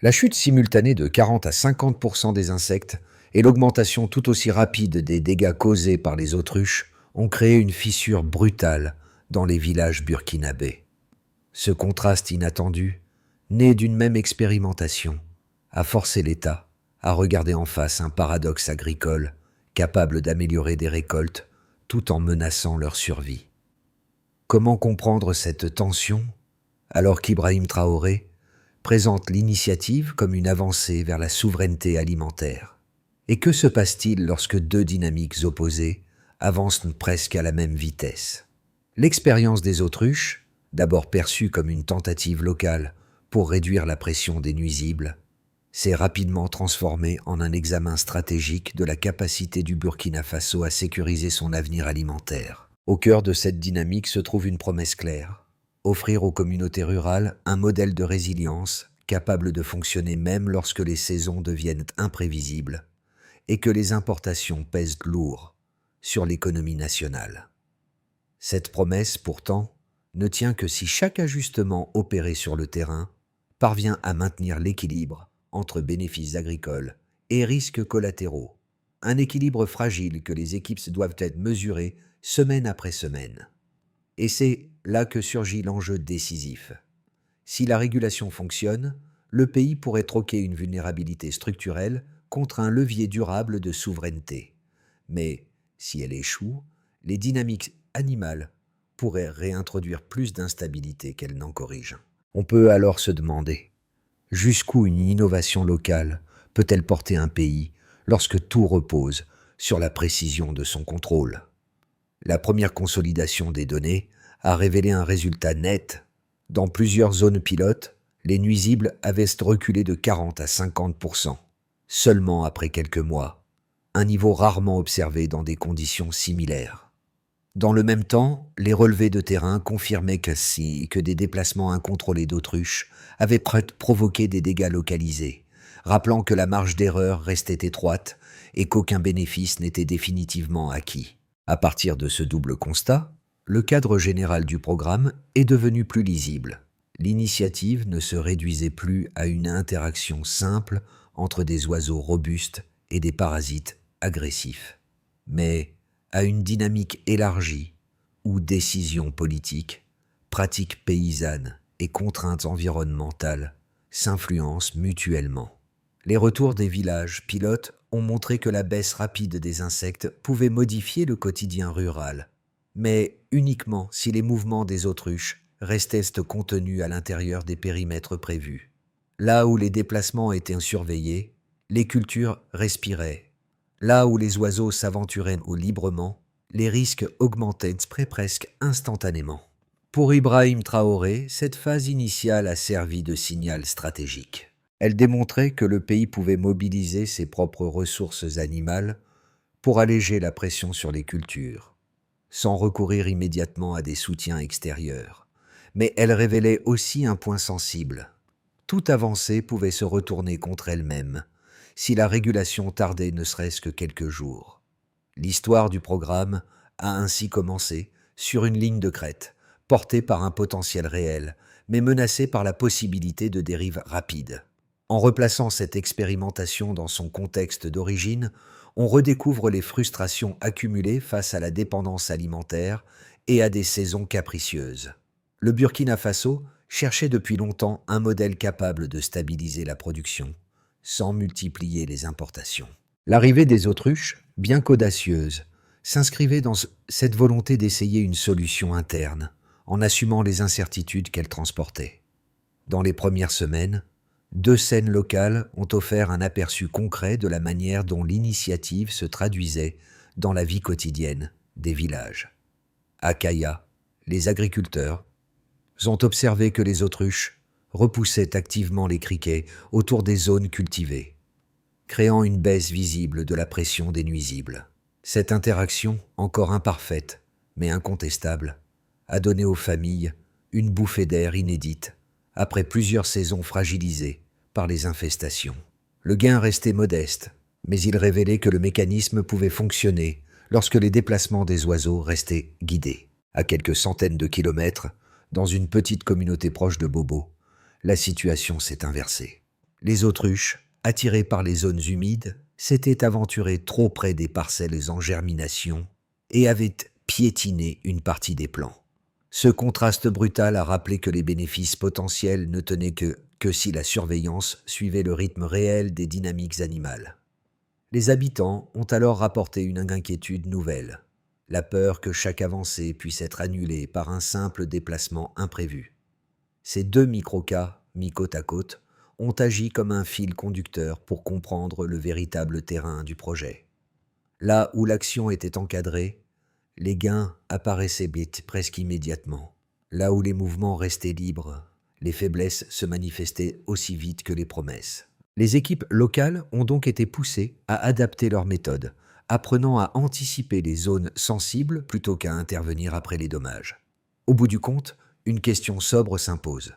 La chute simultanée de 40 à 50% des insectes et l'augmentation tout aussi rapide des dégâts causés par les autruches ont créé une fissure brutale dans les villages burkinabés. Ce contraste inattendu, né d'une même expérimentation, a forcé l'État à regarder en face un paradoxe agricole capable d'améliorer des récoltes tout en menaçant leur survie. Comment comprendre cette tension alors qu'Ibrahim Traoré présente l'initiative comme une avancée vers la souveraineté alimentaire? Et que se passe-t-il lorsque deux dynamiques opposées avancent presque à la même vitesse? L'expérience des autruches, d'abord perçue comme une tentative locale pour réduire la pression des nuisibles, s'est rapidement transformée en un examen stratégique de la capacité du Burkina Faso à sécuriser son avenir alimentaire. Au cœur de cette dynamique se trouve une promesse claire: offrir aux communautés rurales un modèle de résilience capable de fonctionner même lorsque les saisons deviennent imprévisibles et que les importations pèsent lourd sur l'économie nationale. Cette promesse, pourtant, ne tient que si chaque ajustement opéré sur le terrain parvient à maintenir l'équilibre entre bénéfices agricoles et risques collatéraux, un équilibre fragile que les équipes doivent être mesurées semaine après semaine. Et c'est là que surgit l'enjeu décisif. Si la régulation fonctionne, le pays pourrait troquer une vulnérabilité structurelle contre un levier durable de souveraineté. Mais si elle échoue, les dynamiques animales pourraient réintroduire plus d'instabilité qu'elles n'en corrigent. On peut alors se demander: jusqu'où une innovation locale peut-elle porter un pays lorsque tout repose sur la précision de son contrôle? La première consolidation des données a révélé un résultat net. Dans plusieurs zones pilotes, les nuisibles avaient reculé de 40 à 50%, seulement après quelques mois, un niveau rarement observé dans des conditions similaires. Dans le même temps, les relevés de terrain confirmaient que des déplacements incontrôlés d'autruches avaient provoqué des dégâts localisés, rappelant que la marge d'erreur restait étroite et qu'aucun bénéfice n'était définitivement acquis. À partir de ce double constat, le cadre général du programme est devenu plus lisible. L'initiative ne se réduisait plus à une interaction simple entre des oiseaux robustes et des parasites agressifs, mais à une dynamique élargie où décisions politiques, pratiques paysannes et contraintes environnementales s'influencent mutuellement. Les retours des villages pilotes ont montré que la baisse rapide des insectes pouvait modifier le quotidien rural, mais uniquement si les mouvements des autruches restaient contenus à l'intérieur des périmètres prévus. Là où les déplacements étaient surveillés, les cultures respiraient. Là où les oiseaux s'aventuraient librement, les risques augmentaient presque instantanément. Pour Ibrahim Traoré, cette phase initiale a servi de signal stratégique. Elle démontrait que le pays pouvait mobiliser ses propres ressources animales pour alléger la pression sur les cultures, sans recourir immédiatement à des soutiens extérieurs. Mais elle révélait aussi un point sensible: toute avancée pouvait se retourner contre elle-même si la régulation tardait ne serait-ce que quelques jours. L'histoire du programme a ainsi commencé sur une ligne de crête, portée par un potentiel réel, mais menacée par la possibilité de dérives rapides. En replaçant cette expérimentation dans son contexte d'origine, on redécouvre les frustrations accumulées face à la dépendance alimentaire et à des saisons capricieuses. Le Burkina Faso cherchait depuis longtemps un modèle capable de stabiliser la production, sans multiplier les importations. L'arrivée des autruches, bien qu'audacieuse, s'inscrivait dans cette volonté d'essayer une solution interne, en assumant les incertitudes qu'elle transportait. Dans les premières semaines, 2 scènes locales ont offert un aperçu concret de la manière dont l'initiative se traduisait dans la vie quotidienne des villages. À Kaya, les agriculteurs ont observé que les autruches repoussaient activement les criquets autour des zones cultivées, créant une baisse visible de la pression des nuisibles. Cette interaction, encore imparfaite, mais incontestable, a donné aux familles une bouffée d'air inédite après plusieurs saisons fragilisées par les infestations. Le gain restait modeste, mais il révélait que le mécanisme pouvait fonctionner lorsque les déplacements des oiseaux restaient guidés. À quelques centaines de kilomètres, dans une petite communauté proche de Bobo, la situation s'est inversée. Les autruches, attirées par les zones humides, s'étaient aventurées trop près des parcelles en germination et avaient piétiné une partie des plants. Ce contraste brutal a rappelé que les bénéfices potentiels ne tenaient que si la surveillance suivait le rythme réel des dynamiques animales. Les habitants ont alors rapporté une inquiétude nouvelle, la peur que chaque avancée puisse être annulée par un simple déplacement imprévu. Ces deux microcas, mis côte à côte, ont agi comme un fil conducteur pour comprendre le véritable terrain du projet. Là où l'action était encadrée, les gains apparaissaient presque immédiatement. Là où les mouvements restaient libres, les faiblesses se manifestaient aussi vite que les promesses. Les équipes locales ont donc été poussées à adapter leurs méthodes, apprenant à anticiper les zones sensibles plutôt qu'à intervenir après les dommages. Au bout du compte, une question sobre s'impose.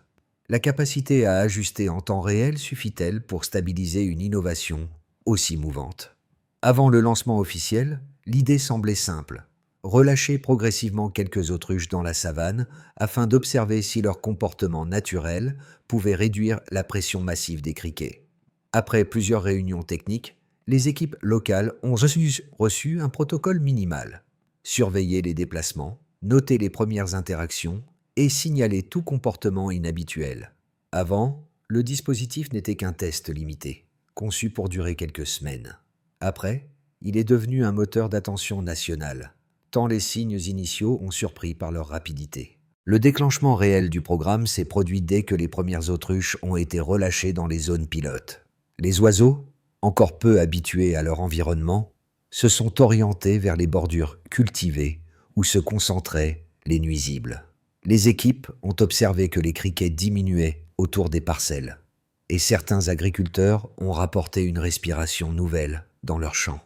La capacité à ajuster en temps réel suffit-elle pour stabiliser une innovation aussi mouvante? Avant le lancement officiel, l'idée semblait simple. Relâcher progressivement quelques autruches dans la savane afin d'observer si leur comportement naturel pouvait réduire la pression massive des criquets. Après plusieurs réunions techniques, les équipes locales ont reçu un protocole minimal. Surveiller les déplacements, noter les premières interactions et signaler tout comportement inhabituel. Avant, le dispositif n'était qu'un test limité, conçu pour durer quelques semaines. Après, il est devenu un moteur d'attention national, tant les signes initiaux ont surpris par leur rapidité. Le déclenchement réel du programme s'est produit dès que les premières autruches ont été relâchées dans les zones pilotes. Les oiseaux, encore peu habitués à leur environnement, se sont orientés vers les bordures cultivées où se concentraient les nuisibles. Les équipes ont observé que les criquets diminuaient autour des parcelles, et certains agriculteurs ont rapporté une respiration nouvelle dans leurs champs.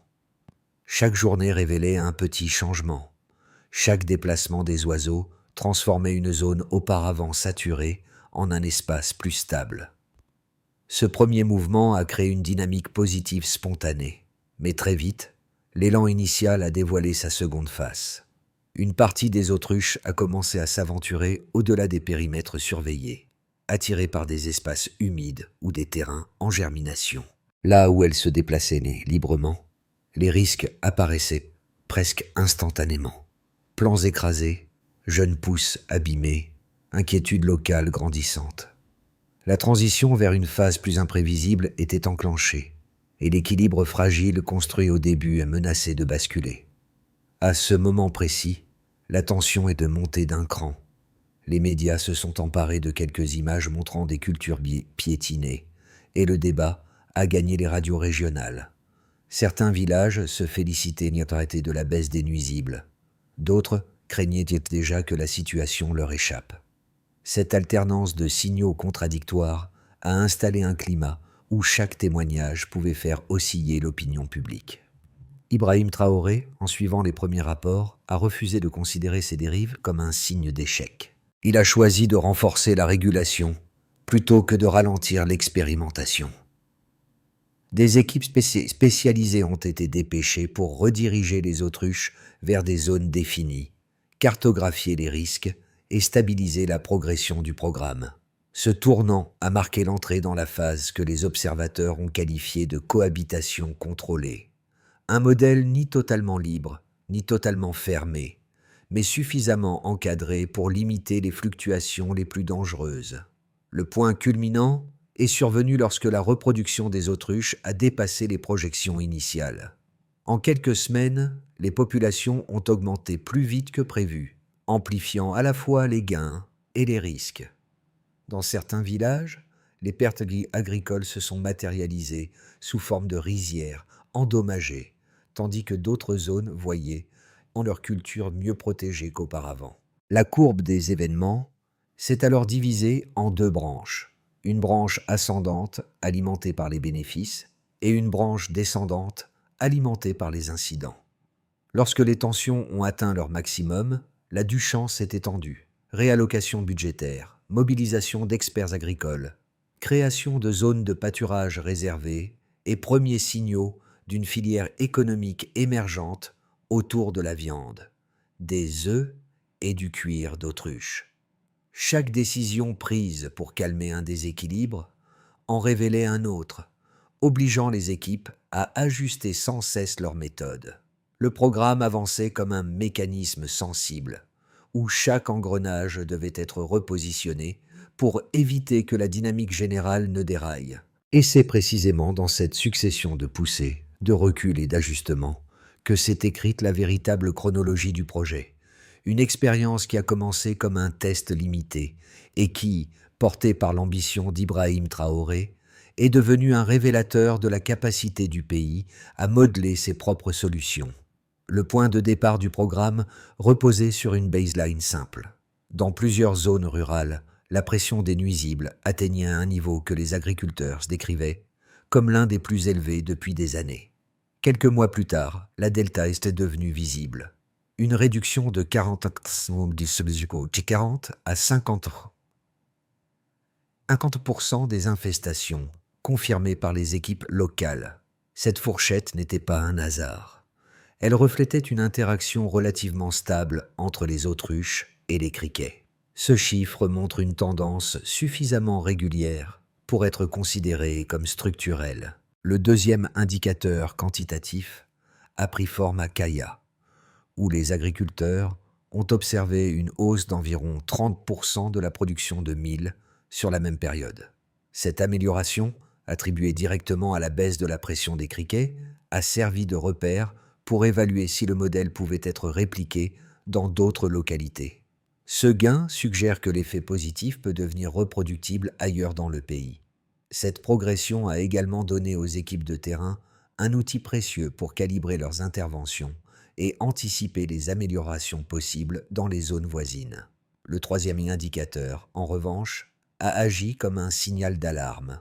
Chaque journée révélait un petit changement. Chaque déplacement des oiseaux transformait une zone auparavant saturée en un espace plus stable. Ce premier mouvement a créé une dynamique positive spontanée, mais très vite, l'élan initial a dévoilé sa seconde face. Une partie des autruches a commencé à s'aventurer au-delà des périmètres surveillés, attirées par des espaces humides ou des terrains en germination. Là où elles se déplaçaient librement, les risques apparaissaient presque instantanément. Plants écrasés, jeunes pousses abîmées, inquiétude locale grandissante. La transition vers une phase plus imprévisible était enclenchée, et l'équilibre fragile construit au début est menacé de basculer. À ce moment précis, la tension est de monter d'un cran. Les médias se sont emparés de quelques images montrant des cultures piétinées, et le débat a gagné les radios régionales. Certains villages se félicitaient de la baisse des nuisibles. D'autres craignaient déjà que la situation leur échappe. Cette alternance de signaux contradictoires a installé un climat où chaque témoignage pouvait faire osciller l'opinion publique. Ibrahim Traoré, en suivant les premiers rapports, a refusé de considérer ces dérives comme un signe d'échec. Il a choisi de renforcer la régulation plutôt que de ralentir l'expérimentation. Des équipes spécialisées ont été dépêchées pour rediriger les autruches vers des zones définies, cartographier les risques et stabiliser la progression du programme. Ce tournant a marqué l'entrée dans la phase que les observateurs ont qualifiée de cohabitation contrôlée. Un modèle ni totalement libre, ni totalement fermé, mais suffisamment encadré pour limiter les fluctuations les plus dangereuses. Le point culminant est survenu lorsque la reproduction des autruches a dépassé les projections initiales. En quelques semaines, les populations ont augmenté plus vite que prévu, amplifiant à la fois les gains et les risques. Dans certains villages, les pertes agricoles se sont matérialisées sous forme de rizières endommagées, tandis que d'autres zones voyaient en leur culture mieux protégée qu'auparavant. La courbe des événements s'est alors divisée en deux branches. Une branche ascendante, alimentée par les bénéfices, et une branche descendante, alimentée par les incidents. Lorsque les tensions ont atteint leur maximum, la Duchamp s'est étendue. Réallocation budgétaire, mobilisation d'experts agricoles, création de zones de pâturage réservées et premiers signaux d'une filière économique émergente autour de la viande, des œufs et du cuir d'autruche. Chaque décision prise pour calmer un déséquilibre en révélait un autre, obligeant les équipes à ajuster sans cesse leurs méthodes. Le programme avançait comme un mécanisme sensible, où chaque engrenage devait être repositionné pour éviter que la dynamique générale ne déraille. Et c'est précisément dans cette succession de poussées, de reculs et d'ajustements que s'est écrite la véritable chronologie du projet. Une expérience qui a commencé comme un test limité et qui, porté par l'ambition d'Ibrahim Traoré, est devenu un révélateur de la capacité du pays à modeler ses propres solutions. Le point de départ du programme reposait sur une baseline simple. Dans plusieurs zones rurales, la pression des nuisibles atteignait un niveau que les agriculteurs décrivaient comme l'un des plus élevés depuis des années. Quelques mois plus tard, la delta était devenue visible. Une réduction de 40 à 50% des infestations, confirmées par les équipes locales. Cette fourchette n'était pas un hasard. Elle reflétait une interaction relativement stable entre les autruches et les criquets. Ce chiffre montre une tendance suffisamment régulière pour être considéré comme structurel. Le deuxième indicateur quantitatif a pris forme à Kaya, où les agriculteurs ont observé une hausse d'environ 30% de la production de mil sur la même période. Cette amélioration, attribuée directement à la baisse de la pression des criquets, a servi de repère pour évaluer si le modèle pouvait être répliqué dans d'autres localités. Ce gain suggère que l'effet positif peut devenir reproductible ailleurs dans le pays. Cette progression a également donné aux équipes de terrain un outil précieux pour calibrer leurs interventions et anticiper les améliorations possibles dans les zones voisines. Le troisième indicateur, en revanche, a agi comme un signal d'alarme.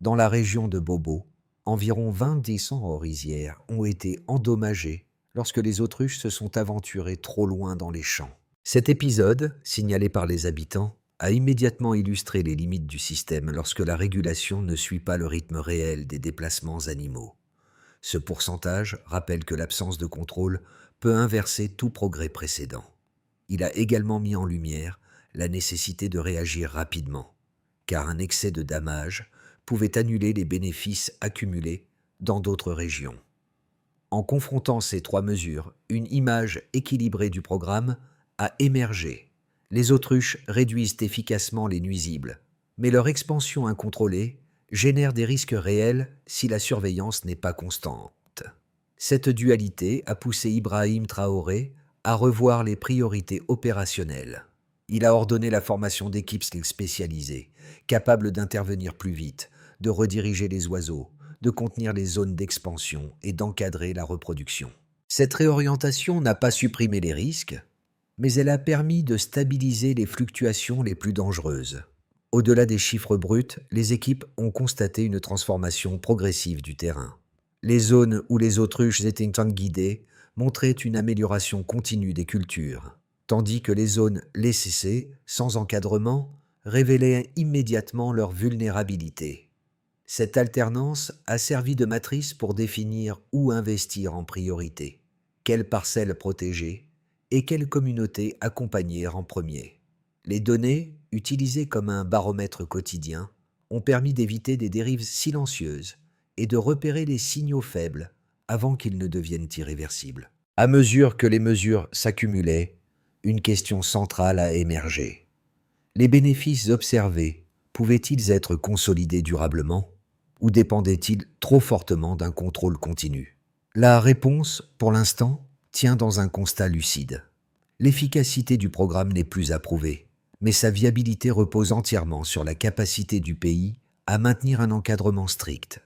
Dans la région de Bobo, environ 20 descends rizières ont été endommagés lorsque les autruches se sont aventurées trop loin dans les champs. Cet épisode, signalé par les habitants, a immédiatement illustré les limites du système lorsque la régulation ne suit pas le rythme réel des déplacements animaux. Ce pourcentage rappelle que l'absence de contrôle peut inverser tout progrès précédent. Il a également mis en lumière la nécessité de réagir rapidement, car un excès de damage pouvait annuler les bénéfices accumulés dans d'autres régions. En confrontant ces trois mesures, une image équilibrée du programme a émergé. Les autruches réduisent efficacement les nuisibles, mais leur expansion incontrôlée génère des risques réels si la surveillance n'est pas constante. Cette dualité a poussé Ibrahim Traoré à revoir les priorités opérationnelles. Il a ordonné la formation d'équipes spécialisées, capables d'intervenir plus vite, de rediriger les oiseaux, de contenir les zones d'expansion et d'encadrer la reproduction. Cette réorientation n'a pas supprimé les risques, mais elle a permis de stabiliser les fluctuations les plus dangereuses. Au-delà des chiffres bruts, les équipes ont constaté une transformation progressive du terrain. Les zones où les autruches étaient guidées montraient une amélioration continue des cultures, tandis que les zones laissées, sans encadrement, révélaient immédiatement leur vulnérabilité. Cette alternance a servi de matrice pour définir où investir en priorité, quelles parcelles protéger et quelles communautés accompagner en premier. Les données, utilisées comme un baromètre quotidien, ont permis d'éviter des dérives silencieuses et de repérer les signaux faibles avant qu'ils ne deviennent irréversibles. À mesure que les mesures s'accumulaient, une question centrale a émergé. Les bénéfices observés pouvaient-ils être consolidés durablement ou dépendaient-ils trop fortement d'un contrôle continu? La réponse, pour l'instant, tient dans un constat lucide. L'efficacité du programme n'est plus approuvée, mais sa viabilité repose entièrement sur la capacité du pays à maintenir un encadrement strict.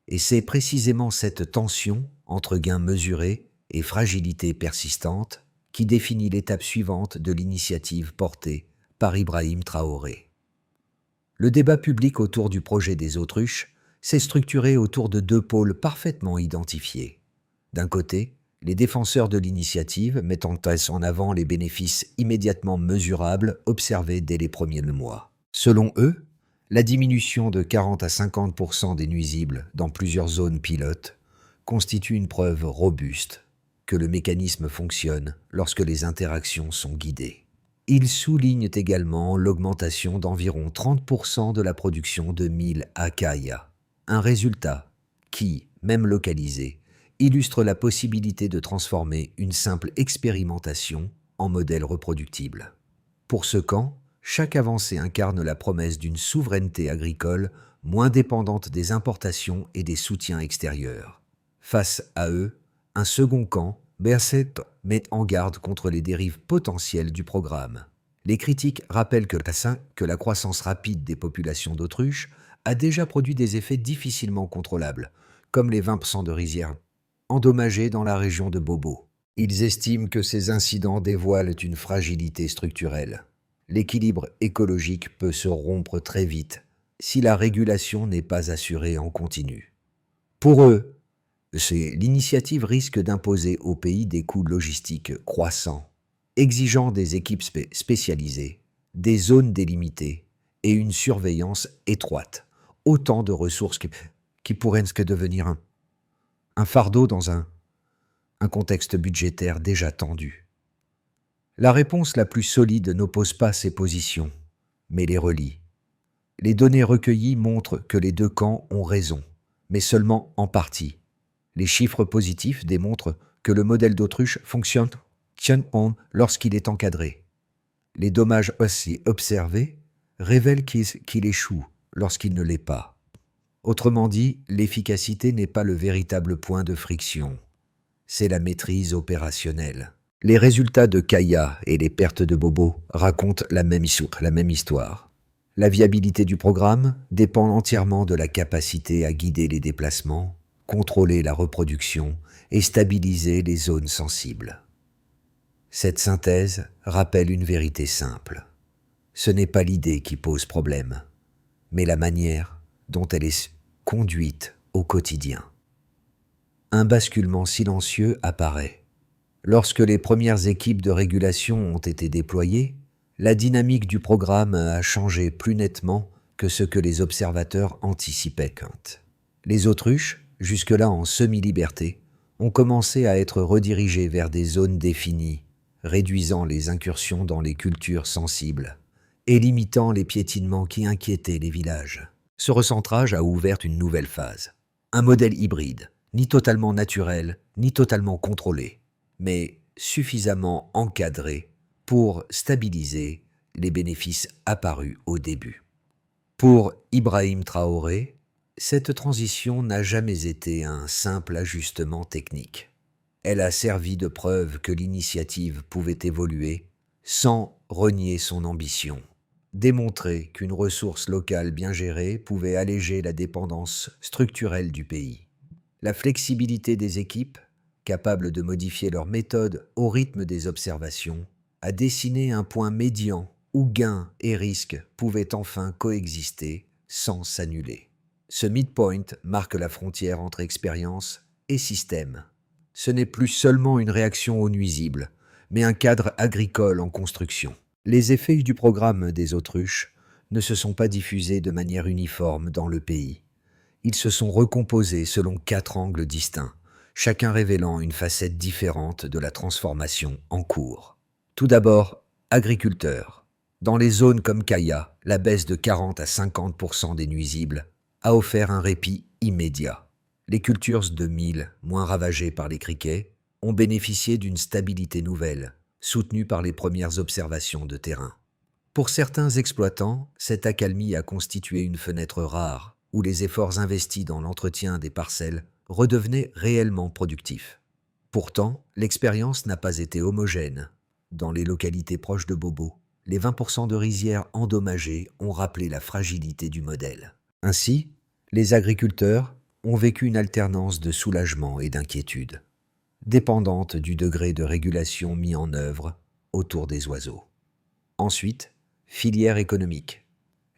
Et c'est précisément cette tension entre gains mesurés et fragilité persistante qui définit l'étape suivante de l'initiative portée par Ibrahim Traoré. Le débat public autour du projet des autruches s'est structuré autour de deux pôles parfaitement identifiés. D'un côté, les défenseurs de l'initiative mettant en avant les bénéfices immédiatement mesurables observés dès les premiers mois. Selon eux, la diminution de 40 à 50% des nuisibles dans plusieurs zones pilotes constitue une preuve robuste que le mécanisme fonctionne lorsque les interactions sont guidées. Ils soulignent également l'augmentation d'environ 30% de la production de mil à Kaya. Un résultat qui, même localisé, illustre la possibilité de transformer une simple expérimentation en modèle reproductible. Pour ce camp, chaque avancée incarne la promesse d'une souveraineté agricole moins dépendante des importations et des soutiens extérieurs. Face à eux, un second camp, Berset, met en garde contre les dérives potentielles du programme. Les critiques rappellent que la croissance rapide des populations d'autruches a déjà produit des effets difficilement contrôlables, comme les 20% de rizières endommagées dans la région de Bobo. Ils estiment que ces incidents dévoilent une fragilité structurelle. L'équilibre écologique peut se rompre très vite si la régulation n'est pas assurée en continu. Pour eux, l'initiative risque d'imposer au pays des coûts logistiques croissants, exigeant des équipes spécialisées, des zones délimitées et une surveillance étroite. Autant de ressources qui pourraient devenir un fardeau dans un contexte budgétaire déjà tendu. La réponse la plus solide n'oppose pas ces positions, mais les relie. Les données recueillies montrent que les deux camps ont raison, mais seulement en partie. Les chiffres positifs démontrent que le modèle d'autruche fonctionne lorsqu'il est encadré. Les dommages aussi observés révèlent qu'il échoue lorsqu'il ne l'est pas. Autrement dit, l'efficacité n'est pas le véritable point de friction, c'est la maîtrise opérationnelle. Les résultats de Kaya et les pertes de Bobo racontent la même histoire. La viabilité du programme dépend entièrement de la capacité à guider les déplacements, contrôler la reproduction et stabiliser les zones sensibles. Cette synthèse rappelle une vérité simple. Ce n'est pas l'idée qui pose problème, mais la manière dont elle est conduite au quotidien. Un basculement silencieux apparaît. Lorsque les premières équipes de régulation ont été déployées, la dynamique du programme a changé plus nettement que ce que les observateurs anticipaient. Les autruches, jusque-là en semi-liberté, ont commencé à être redirigées vers des zones définies, réduisant les incursions dans les cultures sensibles et limitant les piétinements qui inquiétaient les villages. Ce recentrage a ouvert une nouvelle phase. Un modèle hybride, ni totalement naturel, ni totalement contrôlé, mais suffisamment encadré pour stabiliser les bénéfices apparus au début. Pour Ibrahim Traoré, cette transition n'a jamais été un simple ajustement technique. Elle a servi de preuve que l'initiative pouvait évoluer sans renier son ambition. Démontrer qu'une ressource locale bien gérée pouvait alléger la dépendance structurelle du pays. La flexibilité des équipes, capables de modifier leurs méthodes au rythme des observations, a dessiné un point médian où gains et risques pouvaient enfin coexister sans s'annuler. Ce midpoint marque la frontière entre expérience et système. Ce n'est plus seulement une réaction aux nuisibles, mais un cadre agricole en construction. Les effets du programme des autruches ne se sont pas diffusés de manière uniforme dans le pays. Ils se sont recomposés selon 4 angles distincts, chacun révélant une facette différente de la transformation en cours. Tout d'abord, agriculteurs. Dans les zones comme Kaya, la baisse de 40 à 50% des nuisibles a offert un répit immédiat. Les cultures de mil, moins ravagées par les criquets, ont bénéficié d'une stabilité nouvelle, soutenue par les premières observations de terrain. Pour certains exploitants, cette accalmie a constitué une fenêtre rare, où les efforts investis dans l'entretien des parcelles redevenaient réellement productifs. Pourtant, l'expérience n'a pas été homogène. Dans les localités proches de Bobo, les 20% de rizières endommagées ont rappelé la fragilité du modèle. Ainsi, les agriculteurs ont vécu une alternance de soulagement et d'inquiétude, dépendante du degré de régulation mis en œuvre autour des oiseaux. Ensuite, filière économique.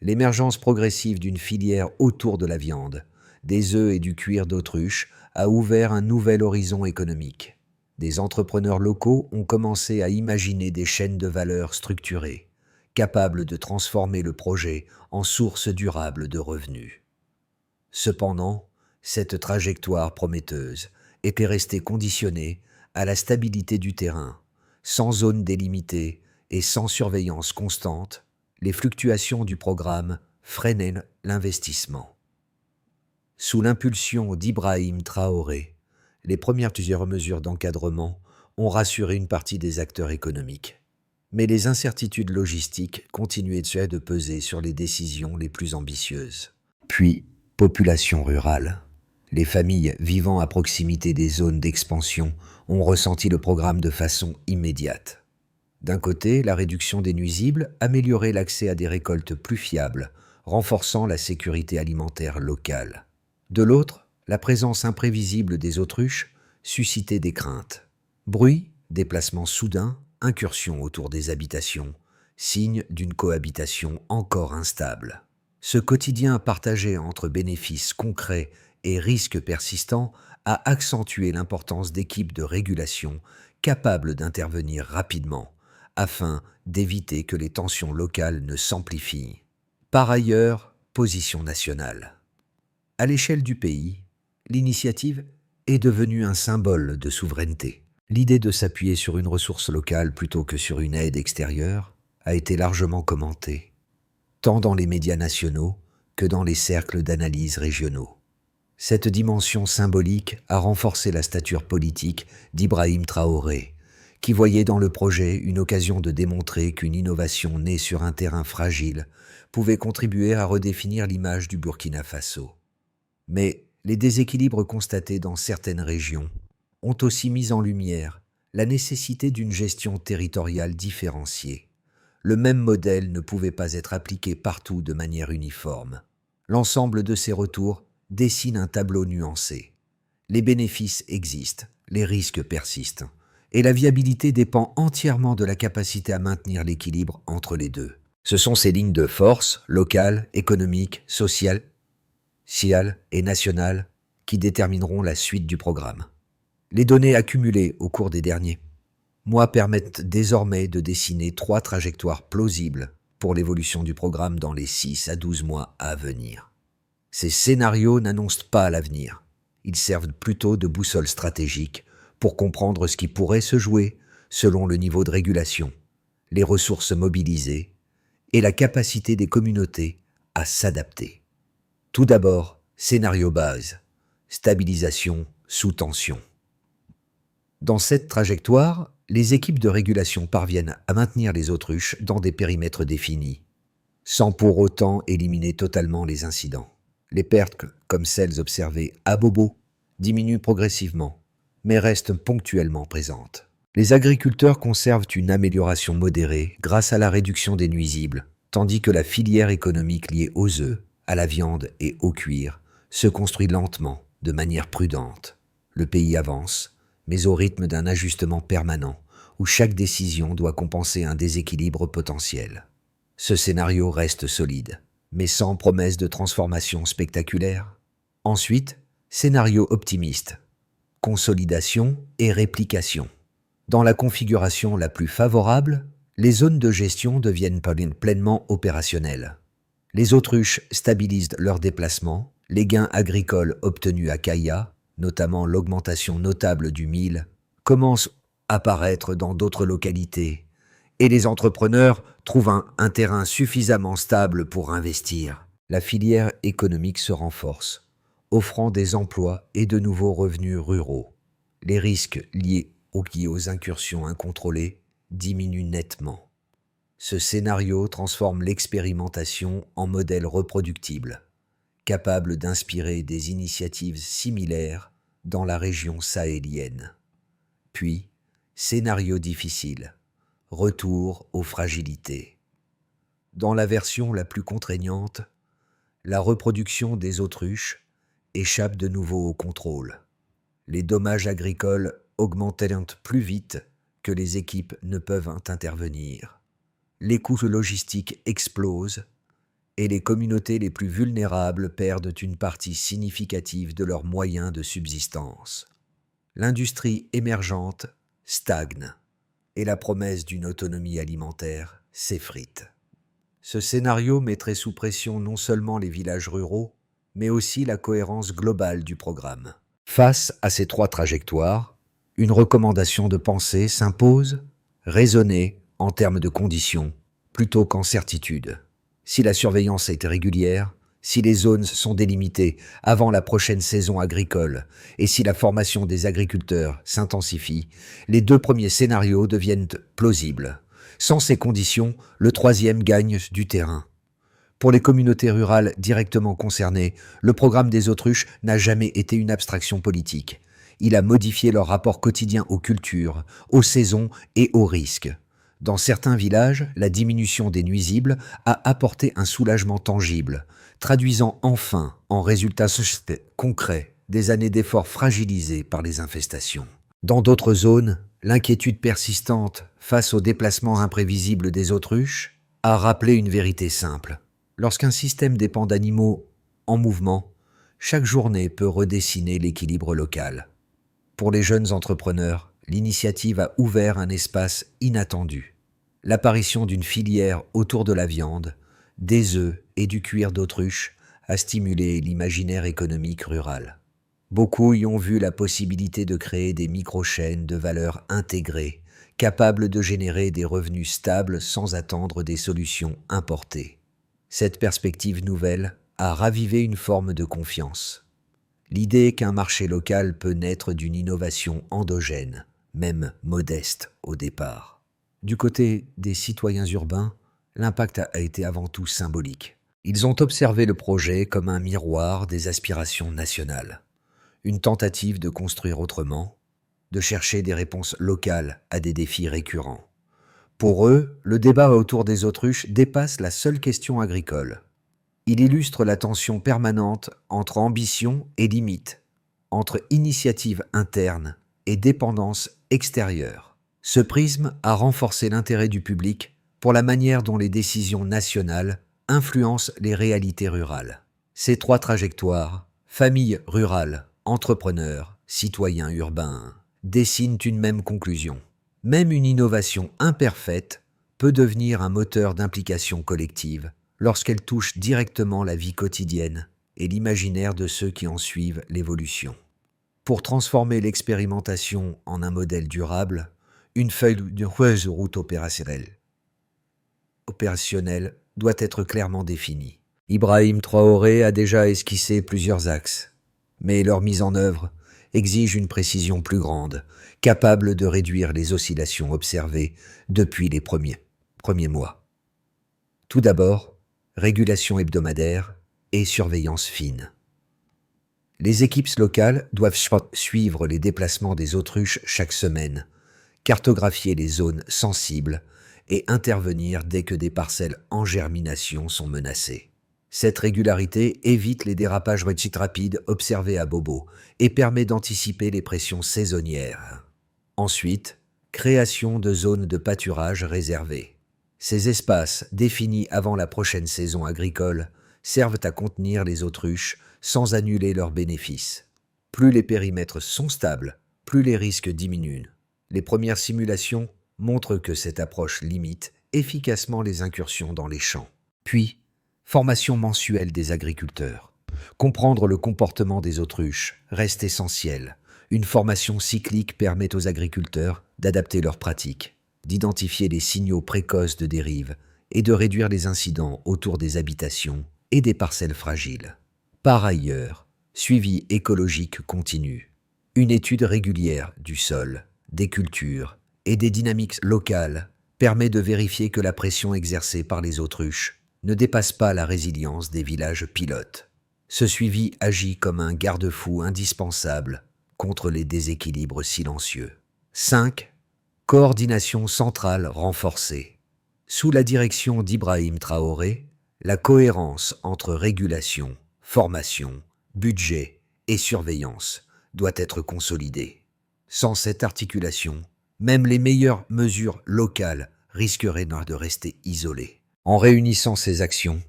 L'émergence progressive d'une filière autour de la viande, des œufs et du cuir d'autruche a ouvert un nouvel horizon économique. Des entrepreneurs locaux ont commencé à imaginer des chaînes de valeur structurées, capables de transformer le projet en source durable de revenus. Cependant, cette trajectoire prometteuse était restée conditionnée à la stabilité du terrain, sans zone délimitée et sans surveillance constante, les fluctuations du programme freinaient l'investissement. Sous l'impulsion d'Ibrahim Traoré, les plusieurs mesures d'encadrement ont rassuré une partie des acteurs économiques. Mais les incertitudes logistiques continuaient de peser sur les décisions les plus ambitieuses. Puis, population rurale. Les familles vivant à proximité des zones d'expansion ont ressenti le programme de façon immédiate. D'un côté, la réduction des nuisibles améliorait l'accès à des récoltes plus fiables, renforçant la sécurité alimentaire locale. De l'autre, la présence imprévisible des autruches suscitait des craintes. Bruit, déplacements soudains, incursions autour des habitations, signe d'une cohabitation encore instable. Ce quotidien partagé entre bénéfices concrets et risques persistants a accentué l'importance d'équipes de régulation capables d'intervenir rapidement afin d'éviter que les tensions locales ne s'amplifient. Par ailleurs, position nationale. À l'échelle du pays, l'initiative est devenue un symbole de souveraineté. L'idée de s'appuyer sur une ressource locale plutôt que sur une aide extérieure a été largement commentée, tant dans les médias nationaux que dans les cercles d'analyse régionaux. Cette dimension symbolique a renforcé la stature politique d'Ibrahim Traoré, qui voyait dans le projet une occasion de démontrer qu'une innovation née sur un terrain fragile pouvait contribuer à redéfinir l'image du Burkina Faso. Mais les déséquilibres constatés dans certaines régions ont aussi mis en lumière la nécessité d'une gestion territoriale différenciée. Le même modèle ne pouvait pas être appliqué partout de manière uniforme. L'ensemble de ces retours dessine un tableau nuancé. Les bénéfices existent, les risques persistent, et la viabilité dépend entièrement de la capacité à maintenir l'équilibre entre les deux. Ce sont ces lignes de force, locales, économiques, sociales et nationales, qui détermineront la suite du programme. Les données accumulées au cours des derniers mois permettent désormais de dessiner 3 trajectoires plausibles pour l'évolution du programme dans les 6 à 12 mois à venir. Ces scénarios n'annoncent pas l'avenir. Ils servent plutôt de boussole stratégique pour comprendre ce qui pourrait se jouer selon le niveau de régulation, les ressources mobilisées et la capacité des communautés à s'adapter. Tout d'abord, scénario base, stabilisation sous tension. Dans cette trajectoire, les équipes de régulation parviennent à maintenir les autruches dans des périmètres définis, sans pour autant éliminer totalement les incidents. Les pertes, comme celles observées à Bobo, diminuent progressivement, mais restent ponctuellement présentes. Les agriculteurs conservent une amélioration modérée grâce à la réduction des nuisibles, tandis que la filière économique liée aux œufs, à la viande et au cuir se construit lentement, de manière prudente. Le pays avance, mais au rythme d'un ajustement permanent, où chaque décision doit compenser un déséquilibre potentiel. Ce scénario reste solide, mais sans promesse de transformation spectaculaire. Ensuite, scénario optimiste, consolidation et réplication. Dans la configuration la plus favorable, les zones de gestion deviennent pleinement opérationnelles. Les autruches stabilisent leurs déplacements, les gains agricoles obtenus à Kaya, notamment l'augmentation notable du mil, commencent à apparaître dans d'autres localités, et les entrepreneurs trouvent un terrain suffisamment stable pour investir. La filière économique se renforce, offrant des emplois et de nouveaux revenus ruraux. Les risques liés aux incursions incontrôlées diminuent nettement. Ce scénario transforme l'expérimentation en modèle reproductible, capable d'inspirer des initiatives similaires dans la région sahélienne. Puis, scénario difficile, retour aux fragilités. Dans la version la plus contraignante, la reproduction des autruches échappe de nouveau au contrôle. Les dommages agricoles augmentent plus vite que les équipes ne peuvent intervenir. Les coûts logistiques explosent et les communautés les plus vulnérables perdent une partie significative de leurs moyens de subsistance. L'industrie émergente stagne et la promesse d'une autonomie alimentaire s'effrite. Ce scénario mettrait sous pression non seulement les villages ruraux, mais aussi la cohérence globale du programme. Face à ces 3 trajectoires, une recommandation de pensée s'impose: raisonner en termes de conditions plutôt qu'en certitude. Si la surveillance est régulière, si les zones sont délimitées avant la prochaine saison agricole et si la formation des agriculteurs s'intensifie, les deux premiers scénarios deviennent plausibles. Sans ces conditions, le troisième gagne du terrain. Pour les communautés rurales directement concernées, le programme des autruches n'a jamais été une abstraction politique. Il a modifié leur rapport quotidien aux cultures, aux saisons et aux risques. Dans certains villages, la diminution des nuisibles a apporté un soulagement tangible, traduisant enfin en résultats concrets des années d'efforts fragilisés par les infestations. Dans d'autres zones, l'inquiétude persistante face aux déplacements imprévisibles des autruches a rappelé une vérité simple. Lorsqu'un système dépend d'animaux en mouvement, chaque journée peut redessiner l'équilibre local. Pour les jeunes entrepreneurs, l'initiative a ouvert un espace inattendu. L'apparition d'une filière autour de la viande, des œufs et du cuir d'autruche a stimulé l'imaginaire économique rural. Beaucoup y ont vu la possibilité de créer des micro-chaînes de valeur intégrées, capables de générer des revenus stables sans attendre des solutions importées. Cette perspective nouvelle a ravivé une forme de confiance. L'idée qu'un marché local peut naître d'une innovation endogène, même modeste au départ. Du côté des citoyens urbains, l'impact a été avant tout symbolique. Ils ont observé le projet comme un miroir des aspirations nationales. Une tentative de construire autrement, de chercher des réponses locales à des défis récurrents. Pour eux, le débat autour des autruches dépasse la seule question agricole. Il illustre la tension permanente entre ambition et limite, entre initiative interne et dépendance extérieure. Ce prisme a renforcé l'intérêt du public pour la manière dont les décisions nationales influencent les réalités rurales. Ces trois trajectoires, famille rurale, entrepreneurs, citoyens urbains, dessinent une même conclusion. Même une innovation imparfaite peut devenir un moteur d'implication collective lorsqu'elle touche directement la vie quotidienne et l'imaginaire de ceux qui en suivent l'évolution. Pour transformer l'expérimentation en un modèle durable, une feuille de route opérationnelle doit être clairement définie. Ibrahim Traoré a déjà esquissé plusieurs axes, mais leur mise en œuvre exige une précision plus grande, capable de réduire les oscillations observées depuis les premiers mois. Tout d'abord, régulation hebdomadaire et surveillance fine. Les équipes locales doivent suivre les déplacements des autruches chaque semaine, cartographier les zones sensibles et intervenir dès que des parcelles en germination sont menacées. Cette régularité évite les dérapages rapides observés à Bobo et permet d'anticiper les pressions saisonnières. Ensuite, création de zones de pâturage réservées. Ces espaces, définis avant la prochaine saison agricole, servent à contenir les autruches sans annuler leurs bénéfices. Plus les périmètres sont stables, plus les risques diminuent. Les premières simulations montrent que cette approche limite efficacement les incursions dans les champs. Puis, formation mensuelle des agriculteurs. Comprendre le comportement des autruches reste essentiel. Une formation cyclique permet aux agriculteurs d'adapter leurs pratiques, d'identifier les signaux précoces de dérive et de réduire les incidents autour des habitations et des parcelles fragiles. Par ailleurs, suivi écologique continu. Une étude régulière du sol, des cultures et des dynamiques locales permet de vérifier que la pression exercée par les autruches ne dépasse pas la résilience des villages pilotes. Ce suivi agit comme un garde-fou indispensable contre les déséquilibres silencieux. 5. Coordination centrale renforcée. Sous la direction d'Ibrahim Traoré, la cohérence entre régulation, formation, budget et surveillance doit être consolidée. Sans cette articulation, même les meilleures mesures locales risqueraient de rester isolées. En réunissant ces actions,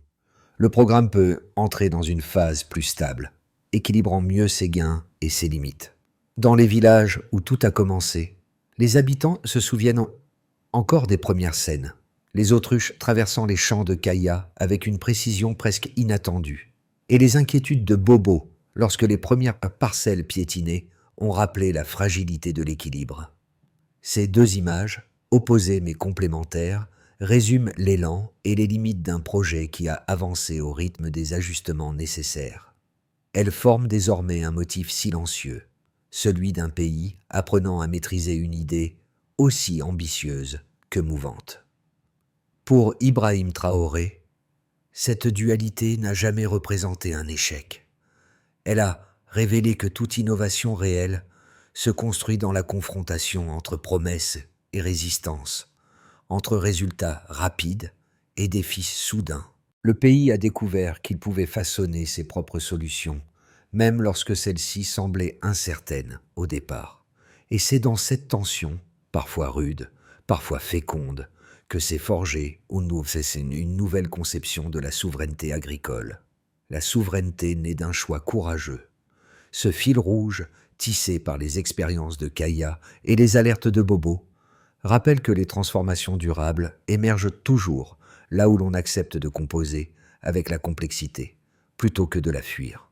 le programme peut entrer dans une phase plus stable, équilibrant mieux ses gains et ses limites. Dans les villages où tout a commencé, les habitants se souviennent encore des premières scènes. Les autruches traversant les champs de Kaya avec une précision presque inattendue, et les inquiétudes de Bobo lorsque les premières parcelles piétinées ont rappelé la fragilité de l'équilibre. Ces deux images opposés mais complémentaires, résument l'élan et les limites d'un projet qui a avancé au rythme des ajustements nécessaires. Elles forment désormais un motif silencieux, celui d'un pays apprenant à maîtriser une idée aussi ambitieuse que mouvante. Pour Ibrahim Traoré, cette dualité n'a jamais représenté un échec. Elle a révélé que toute innovation réelle se construit dans la confrontation entre promesses et résistance, entre résultats rapides et défis soudains. Le pays a découvert qu'il pouvait façonner ses propres solutions, même lorsque celles-ci semblaient incertaines au départ. Et c'est dans cette tension, parfois rude, parfois féconde, que s'est forgée une nouvelle conception de la souveraineté agricole. La souveraineté née d'un choix courageux. Ce fil rouge, tissé par les expériences de Kaya et les alertes de Bobo, rappelle que les transformations durables émergent toujours là où l'on accepte de composer avec la complexité, plutôt que de la fuir.